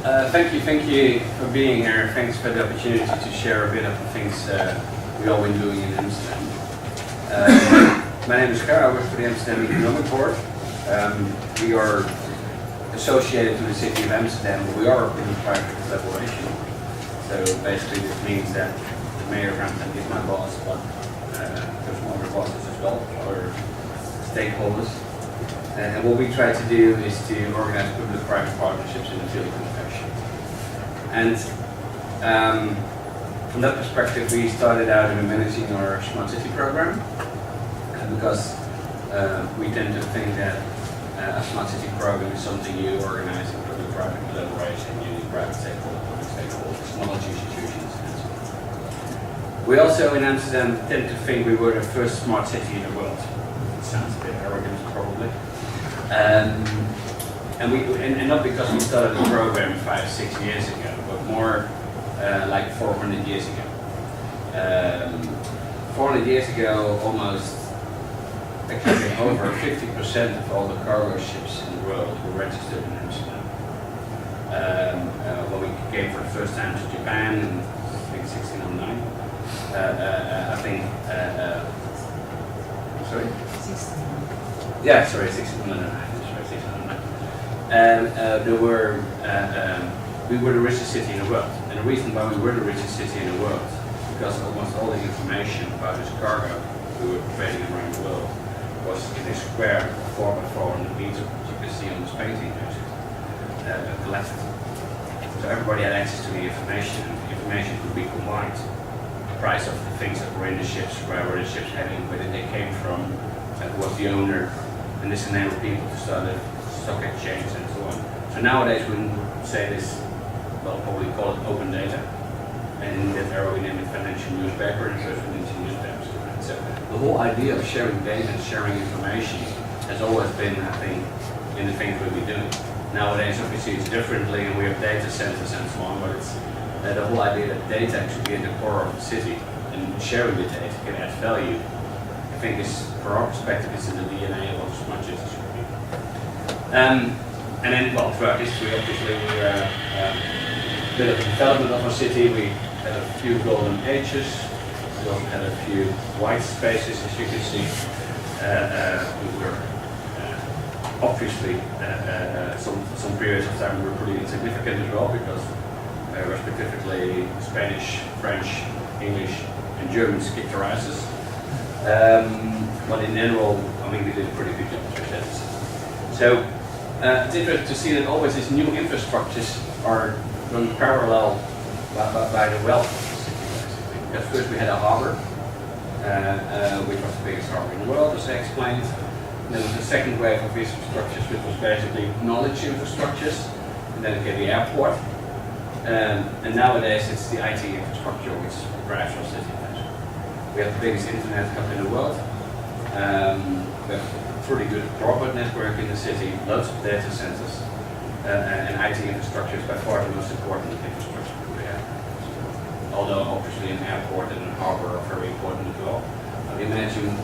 Thank you for being here. Thanks for the opportunity to share a bit of the things we've all been doing in Amsterdam. My name is Ger, I work for the Amsterdam Economic Board. We are associated to the City of Amsterdam, but we are a public-private collaboration. So basically this means that the Mayor of Amsterdam is my boss, but there's some other bosses as well, other stakeholders. And what we try to do is to organize public-private partnerships in the field of innovation. And from that perspective, we started out in managing our Smart City program, because we tend to think that a Smart City program is something you organize in public-private collaboration, you need private stakeholders, public stakeholders, knowledge institutions, and so on. We also in Amsterdam tend to think we were the first smart city in the world. It sounds a bit arrogant, probably. And not because we started the program 5-6 years ago, but more like 400 years ago. 400 years ago, almost actually over 50% of all the cargo ships in the world were registered in Amsterdam. When we came for the first time to Japan in I think 1609, I think sorry. 1609. Yeah, sorry, 1609. And we were the richest city in the world. And the reason why we were the richest city in the world, because almost all the information about this cargo we were trading around the world was in a square 4 by 400 meters, which you can see on this painting, collected. So everybody had access to the information, and the information could be combined. The price of the things that were in the ships, where were the ships heading, where they came from, who was the owner, and this enabled people to start a stock exchange and so on. So nowadays we would say this, well, probably call it open data. And in that era we named it financial newspaper, and first we named it newspapers. So the whole idea of sharing data and sharing information has always been, I think, in the things we'll be doing. Nowadays obviously it's differently, and we have data centers and so on, but it's the whole idea that data actually be in the core of the city, and sharing the data can add value. I think is, from our perspective, is in the DNA of what smart cities should be. And then, well, throughout history, obviously, we a bit of the development of our city. We had a few golden ages. We also had a few white spaces, as you can see. We were obviously some periods of time we were pretty insignificant as well, because respectively Spanish, French, English, and Germans kicked our asses. But in general, I mean, we did a pretty good job with that. So it's interesting to see that always these new infrastructures are run parallel by the wealth of the city, basically. Because first we had a harbour, which was the biggest harbour in the world, as I explained. And then there was a second wave of infrastructures, which was basically knowledge infrastructures. And then it came the airport. And nowadays it's the IT infrastructure which drives our city. We have the biggest internet hub in the world. We have a pretty good broadband network in the city, loads of data centers, and IT infrastructure is by far the most important infrastructure we have. Although obviously an airport and a harbor are very important as well. But imagine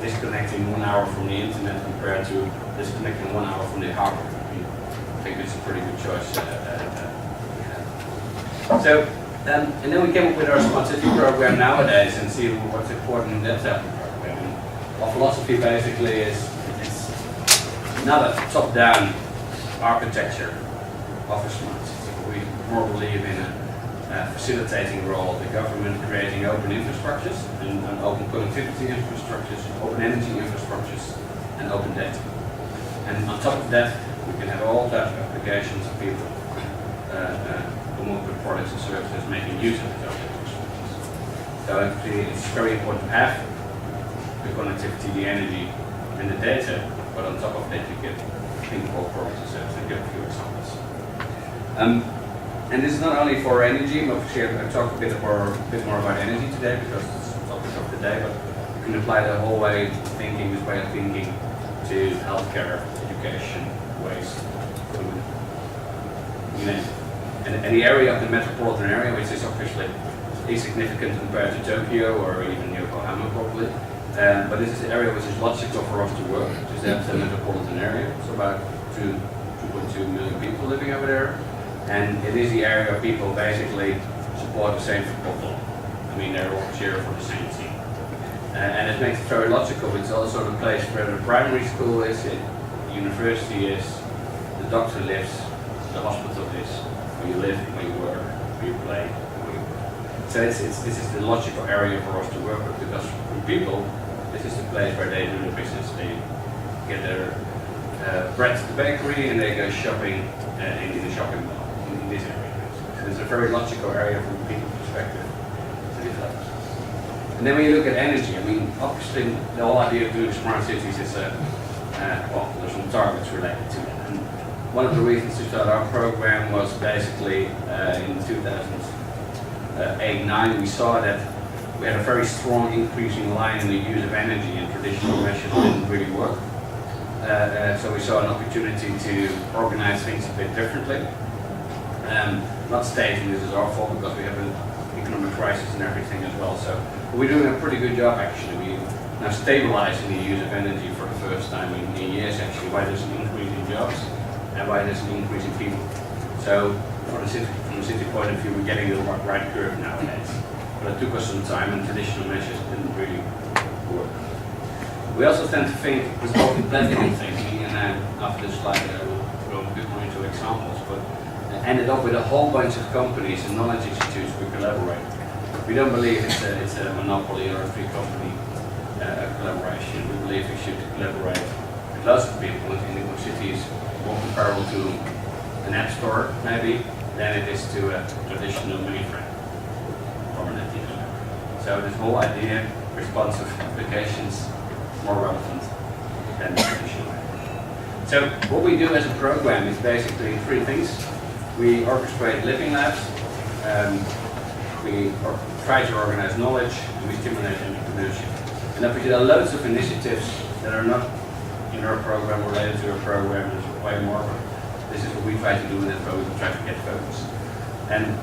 disconnecting 1 hour from the internet compared to disconnecting 1 hour from the harbor. I think it's a pretty good choice. So. And then we came up with our Smart City program nowadays and see what's important in that type of program. And our philosophy basically is it's not a top-down architecture of a smart city. We more believe in a facilitating role of the government, creating open infrastructures and open connectivity infrastructures, open energy infrastructures, and open data. And on top of that, we can have all types of applications of people. With products and services making use of those infrastructures. So it's very important to have the connectivity, the energy, and the data, but on top of that you get think of all products and services. I'll give a few examples. And this is not only for energy, but obviously I'll talk a bit more about energy today because it's the topic of the day, but you can apply the whole way of thinking, this way of thinking, to healthcare, education, waste, food, you name it. And the area of the metropolitan area, which is obviously insignificant compared to Tokyo or even Yokohama probably, but this is the area which is logical for us to work, which is the metropolitan area. So about 2.2 million people living over there. And it is the area where people basically support the same football club. I mean, they're all cheer for the same team. And it makes it very logical. It's also the place where the primary school is, the university is, the doctor lives, the hospital is, where you live, where you work, where you play. So this is the logical area for us to work with, because for people, this is the place where they do their business. They get their bread at the bakery and they go shopping in the shopping mall, in this area. So it's a very logical area from a people perspective to develop. And then when you look at energy, I mean, obviously the whole idea of doing smart cities is, well, there's some targets related to that. And one of the reasons to start our program was basically in 2008-9 we saw that we had a very strong increasing line in the use of energy, and traditional measures didn't really work. So we saw an opportunity to organize things a bit differently. Not stating this is our fault, because we have an economic crisis and everything as well. So we're doing a pretty good job actually. We're now stabilizing the use of energy for the first time in years actually, why there's an increase in jobs and why there's an increase in people. So from the city point of view, we're getting the right curve nowadays. But it took us some time, and traditional measures didn't really work. We also tend to think it's called blending thinking, and after this slide I will go a bit more into examples, but ended up with a whole bunch of companies and knowledge institutes we collaborate. We don't believe it's a monopoly or a free company collaboration. We believe we should collaborate with lots of people. In the city is more comparable to an app store maybe than it is to a traditional mainframe or an IT. So this whole idea, responsive applications, more relevant than the traditional way. So what we do as a program is basically three things. We orchestrate living labs, we try to organize knowledge, and we stimulate entrepreneurship. And obviously there are loads of initiatives that are not in our program related to our program. There's way more, but this is what we try to do, and that's where we try to get focus. And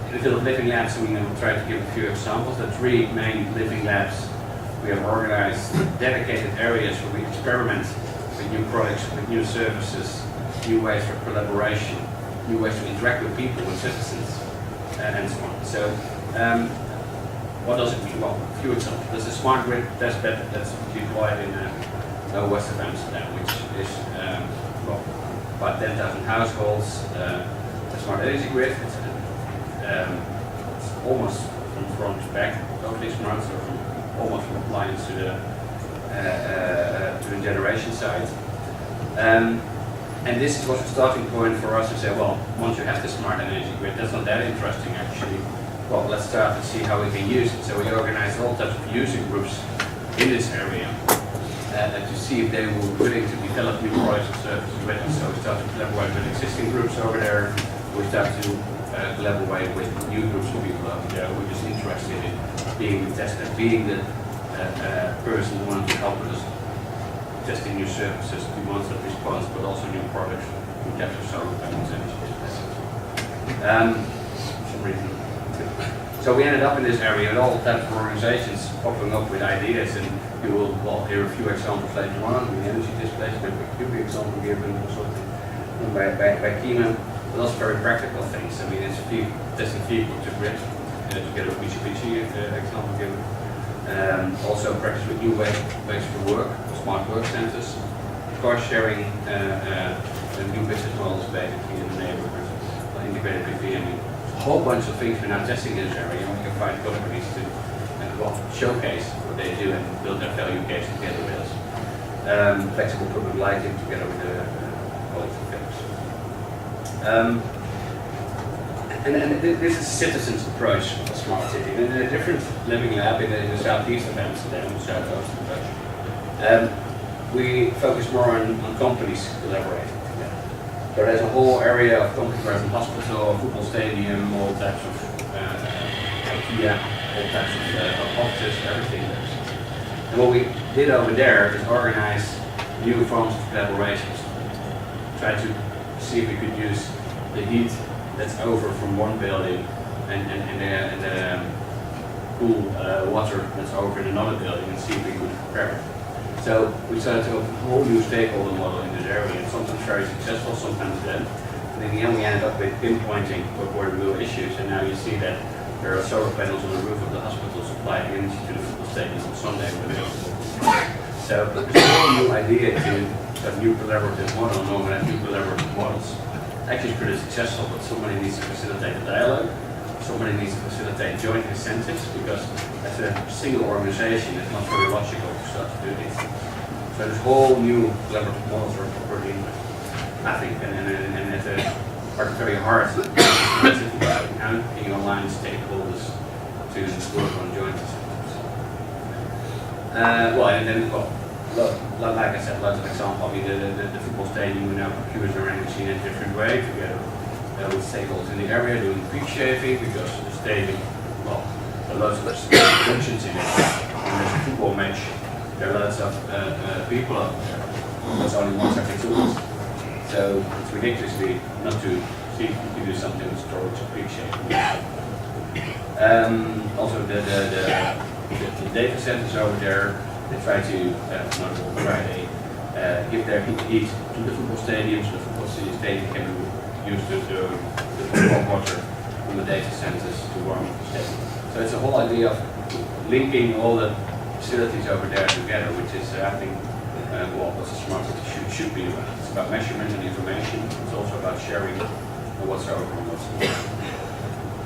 in the field of living labs, we will try to give a few examples. The three main living labs we have organized dedicated areas where we experiment with new products, with new services, new ways for collaboration, new ways to interact with people, with citizens, and so on. So, what does it mean? Well, a few examples. There's a smart grid testbed that's deployed in west of Amsterdam, which is well, about 10,000 households. A smart energy grid. It's almost from front to back, totally smart, so almost from appliance to the generation side. And this was a starting point for us to say, well, once you have the smart energy grid, that's not that interesting actually. Well, let's start to see how we can use it. So we organized all types of user groups in this area to see if they were willing to develop new products and services with us. So we started to collaborate with existing groups over there. We started to collaborate with new groups of people over there. We're just interested in being the tester, being the person who wants to help with us testing new services, we want that response, but also new products to capture solar panels and some reason. So we ended up in this area with all types of organizations popping up with ideas, and you will hear a few examples later on. The energy displacement, a few examples given also by Kima, but also very practical things. I mean, it's testing vehicle to grid, together with Mitsubishi example given. Also practice with new ways for work, smart work centers, car sharing, new business models basically in the neighborhood, integrated PV. I mean, a whole bunch of things we're now testing in this area, and we can find companies to showcase what they do and build their value case together with us. Flexible public lighting together with the colleagues and fellows. And this is a citizens' approach of a smart city. And in a different living lab in the southeast of Amsterdam, southwest of Dutch, we focus more on companies collaborating together. So there's a whole area of companies, a hospital, a football stadium, all types of IKEA, all types of offices, everything. And what we did over there is organize new forms of collaborations. Try to see if we could use the heat that's over from one building and the cool water that's over in another building, and see if we could compare it. So we started to open a whole new stakeholder model in this area, and sometimes very successful, sometimes then. And in the end, we ended up with pinpointing what were the real issues, and now you see that there are solar panels on the roof of the hospital supplying energy to the football stadium on Sunday when they open. So there's a whole new idea to have new collaborative model, and have new collaborative models. Actually, it's pretty successful, but somebody needs to facilitate the dialogue. Somebody needs to facilitate joint incentives, because as a single organization, it's not very logical to start to do this. So there's whole new collaborative models are already in, I think, and are very hard to about how can you align stakeholders to work on joint incentives. Like I said, lots of examples. I mean, the football stadium, we now procure their energy in a different way together with stakeholders in the area doing peak shaving, because the stadium, well, there are lots of functions in it. When there's a football match, there are lots of people up there. That's only once every 2 weeks. So it's ridiculously not to see if you can do something with storage of peak shaving. Also, the data centers over there, they try to, give their heat to the football stadiums. The football stadium can be used to the football water from the data centers to warm up the stadium. So it's a whole idea of linking all the facilities over there together, which is, I think, what a smart city should be about. It's about measurement and information. It's also about sharing what's over and what's not.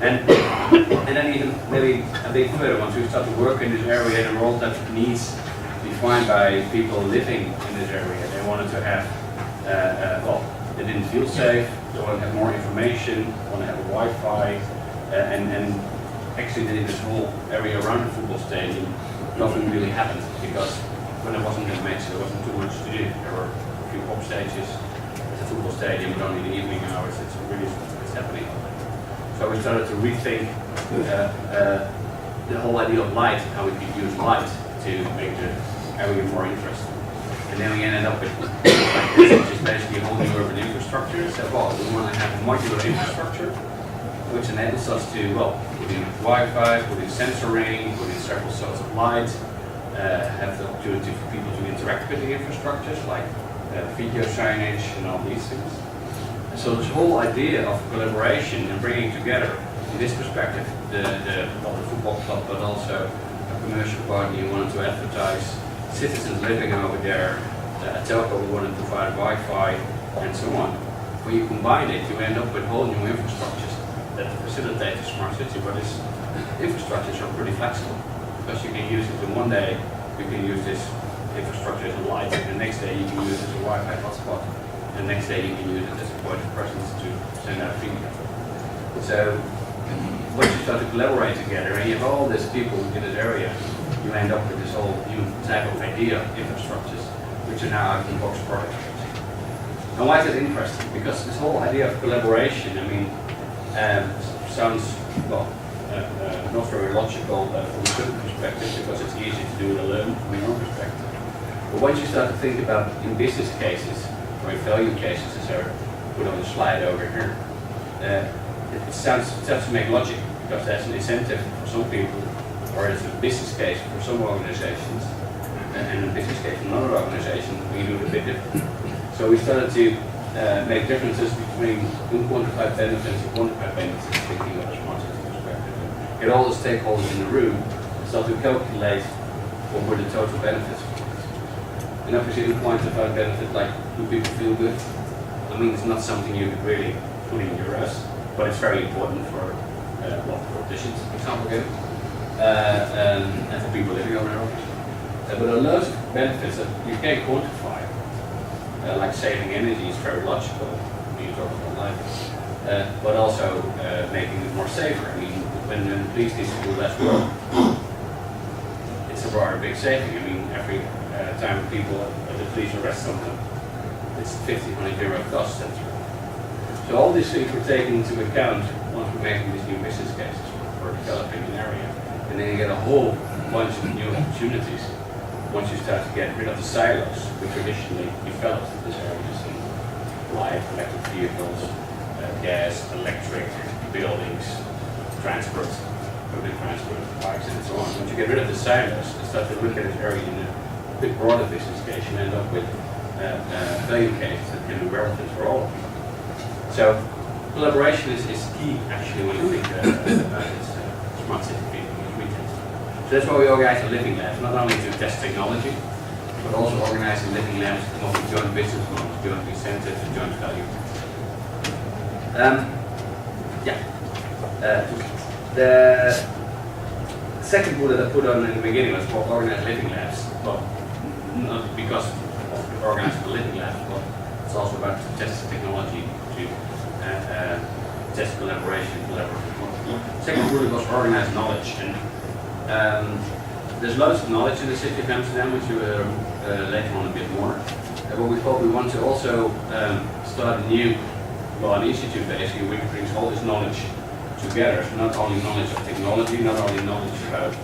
And then even maybe a bit further, once we start to work in this area, the role that needs defined by people living in this area. They wanted to have, they didn't feel safe, they want to have more information, want to have a Wi-Fi, and actually in this whole area around the football stadium, nothing really happened, because when there wasn't a match, there wasn't too much to do. There were a few pop stages at the football stadium, but only in the evening hours, it's happening. So we started to rethink the whole idea of light, how we could use light to make the area more interesting. And then we ended up with which is basically a whole new urban infrastructure. So we want to have a modular infrastructure which enables us to, put in Wi-Fi, put in sensoring, put in several sorts of light, have the opportunity for people to interact with the infrastructures like video signage and all these things. And so this whole idea of collaboration and bringing together, in this perspective, the football club, but also a commercial partner who wanted to advertise, citizens living over there, a telco who wanted to provide Wi-Fi, and so on. When you combine it, you end up with whole new infrastructures that facilitate a smart city, but these infrastructures are pretty flexible, because you can use it in one day, you can use this infrastructure as a light, and the next day you can use it as a Wi-Fi hotspot, and the next day you can use it as a point of presence to send out video. So once you start to collaborate together and you have all these people in this area, you end up with this whole new type of idea of infrastructures, which are now out-of-the-box products. And why is it interesting? Because this whole idea of collaboration, sounds, not very logical from a certain perspective, because it's easy to do it alone from your own perspective. But once you start to think about in business cases, or in value cases, as I put on the slide over here, it starts to make logic, because there's an incentive for some people, or it's a business case for some organizations, and a business case for another organization, we do it a bit different. So we started to make differences between unquantified benefits and quantified benefits, thinking of a smart city perspective. Get all the stakeholders in the room and start to calculate what were the total benefits. And obviously, unquantified benefit, like, do people feel good? I mean, it's not something you could really put in euros, but it's very important for politicians, for example, again, and for people living over there, obviously. But there are loads of benefits that you can't quantify, like saving energy is very logical when you talk about life, but also making it more safer. I mean, when the police need to do less work, it's a rather big saving. I mean, every time people, the police arrest someone, it's 1,500 euro cost center. So all these things were taken into account once we're making these new business cases for developing an area. And then you get a whole bunch of new opportunities once you start to get rid of the silos we traditionally developed in this area. You see light, electric vehicles, gas, electric, buildings, transport, public transport, bikes, and so on. Once you get rid of the silos and start to look at this area in a bit broader business case, you end up with value cases that can be relevant for all of you. So collaboration is key actually when you think about this smart city retail. So that's why we organize a living lab, not only to test technology, but also organizing living labs to come up with joint business models, joint incentives, and joint value. The second bullet I put on in the beginning was for organized living labs. Well, not because of organizing the living labs, but it's also about to test the technology, to test collaboration, collaborative. Second bullet was organized knowledge, and there's loads of knowledge in the city of Amsterdam, which you will later on a bit more. But we thought we want to also start a new an institute basically which brings all this knowledge together. So not only knowledge of technology, not only knowledge about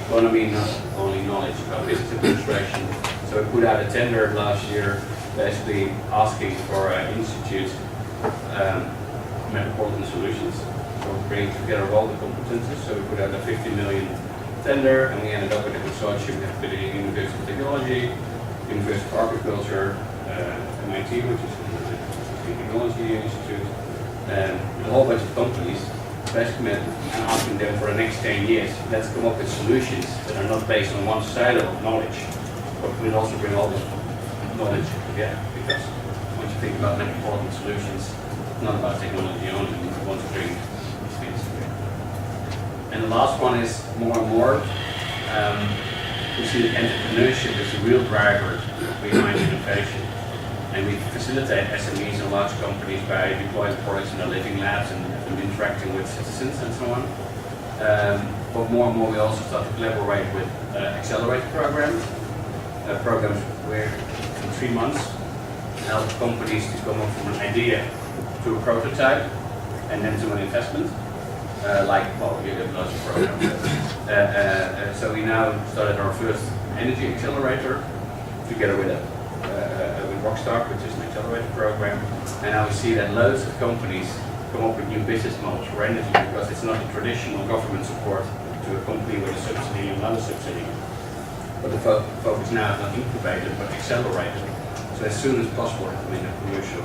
economy, not only knowledge about business administration. So we put out a tender last year basically asking for an institute, Metropolitan Solutions. So bringing together all the competences. So we put out a 50 million tender, and we ended up with a consortium with the University of Technology, University of Agriculture, MIT, which is the Technology Institute, with a whole bunch of companies, basically and asking them for the next 10 years, let's come up with solutions that are not based on one side of knowledge, but we also bring all this knowledge together, because once you think about metropolitan solutions, it's not about technology only, we want to bring these things together. And the last one is more and more, we see that entrepreneurship is a real driver behind innovation. And we facilitate SMEs and large companies by deploying products in their living labs and interacting with citizens and so on. But more and more we also start to collaborate with accelerator programs. Programs where in 3 months help companies to come up from an idea to a prototype and then to an investment. You have lots of programs. So we now started our first energy accelerator together with Rockstar, which is an accelerator program, and now we see that loads of companies come up with new business models for energy because it's not a traditional government support to a company with a subsidy and not a subsidy. But the focus now is not incubated but accelerated. So as soon as possible, have in a commercial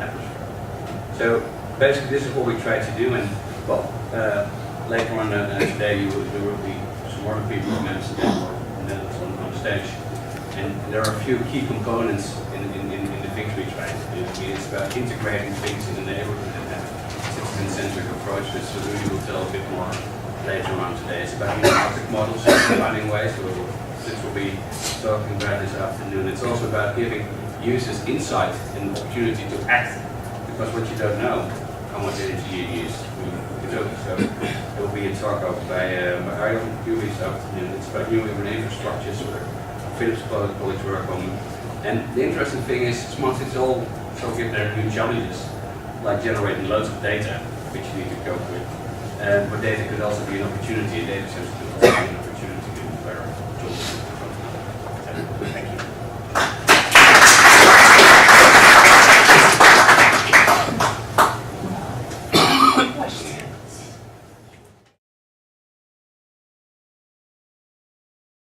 atmosphere. So basically, this is what we try to do, and later on today there will be some more people from Amsterdam or on stage. And there are a few key components in the things we try to do. It's about integrating things in the neighborhood and have a citizen-centric approach, which Rudy will tell a bit more later on today. It's about market models and finding ways, which we'll be talking about this afternoon. It's also about giving users insight and opportunity to act, because what you don't know, how much energy you use. So there will be a talk by Arjan Kubi this afternoon. It's about new urban infrastructures where Philips College work on. And the interesting thing is, smart cities also give their new challenges, like generating loads of data, which you need to cope with. But data could also be an opportunity, data sets could also be an